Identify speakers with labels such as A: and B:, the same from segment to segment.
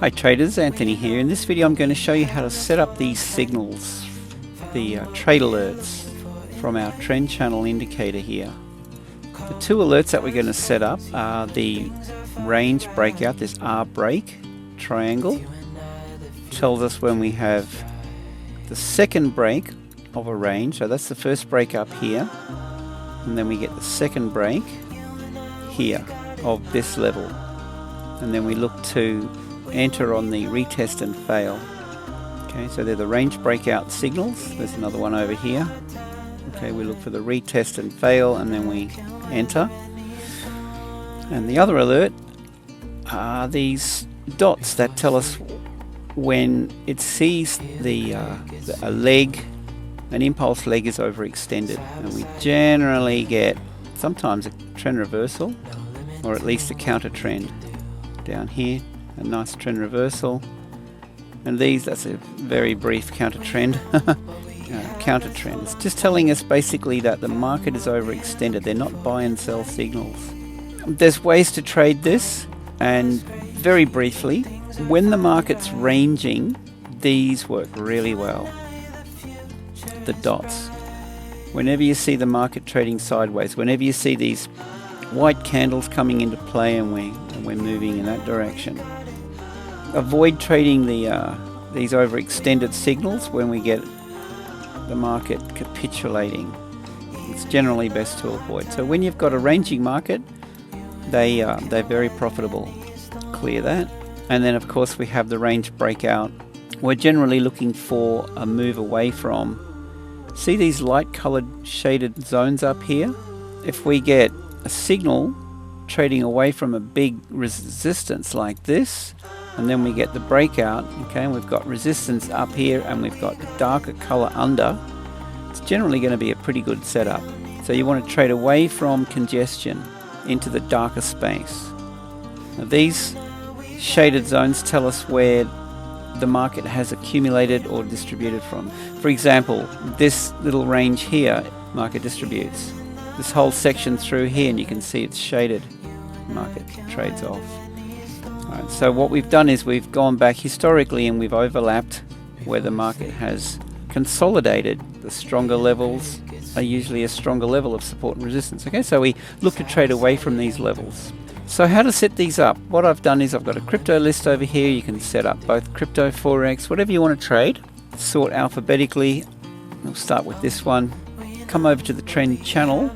A: Hi traders, Anthony here. In this video I'm going to show you how to set up these signals, the trade alerts from our trend channel indicator here. The two alerts that we're going to set up are the range breakout, this R break triangle, tells us when we have the second break of a range, so that's the first break up here, and then we get the second break here of this level, and then we look to enter on the retest and fail. Okay, so they're the range breakout signals. There's another one over here. Okay, we look for the retest and fail, and then we enter. And the other alert are these dots that tell us when it sees a leg, an impulse leg is overextended, and we generally get sometimes a trend reversal or at least a counter trend down here. A nice trend reversal, and that's a very brief counter trend. Counter trend. It's just telling us basically that the market is overextended. They're not buy and sell signals. There's ways to trade this, and very briefly, when the market's ranging, these work really well. The dots. Whenever you see the market trading sideways, whenever you see these white candles coming into play and we're moving in that direction. Avoid trading these overextended signals when we get the market capitulating. It's generally best to avoid. So when you've got a ranging market, they're very profitable. Clear that. And then of course we have the range breakout. We're generally looking for a move away from. See these light colored shaded zones up here? If we get a signal trading away from a big resistance like this, and then we get the breakout, okay, and we've got resistance up here and we've got darker color under, it's generally going to be a pretty good setup. So you want to trade away from congestion into the darker space. Now these shaded zones tell us where the market has accumulated or distributed from. For example, this little range here, market distributes. This whole section through here, and you can see it's shaded, market trades off. Right, so what we've done is we've gone back historically and we've overlapped where the market has consolidated. The stronger levels are usually a stronger level of support and resistance. Okay, so we look to trade away from these levels. So how to set these up? What I've done is I've got a crypto list over here. You can set up both crypto, Forex, whatever you want to trade. Sort alphabetically. We'll start with this one. Come over to the trend channel,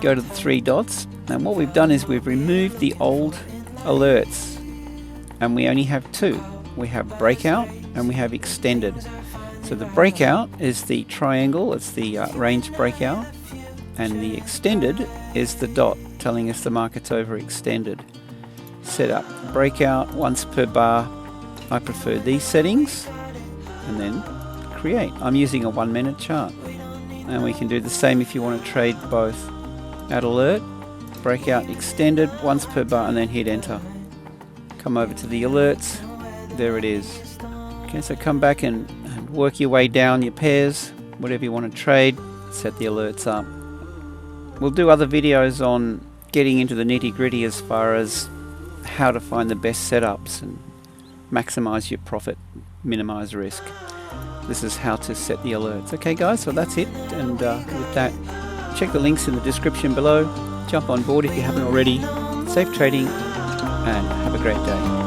A: go to the three dots, and what we've done is we've removed the old alerts. And we only have two. We have breakout and we have extended. So the breakout is the triangle, it's the range breakout, and the extended is the dot telling us the market's overextended. Set up breakout once per bar. I prefer these settings, and then create. I'm using a 1 minute chart, and we can do the same if you want to trade both. Add alert, breakout, extended once per bar, and then hit enter. Come over to the alerts, there it is. Okay, so come back and work your way down your pairs, whatever you want to trade, set the alerts up. We'll do other videos on getting into the nitty-gritty as far as how to find the best setups and maximize your profit, minimize risk. This is how to set the alerts. Okay guys, so that's it, and with that, check the links in the description below, jump on board if you haven't already. Safe trading, and have a great day.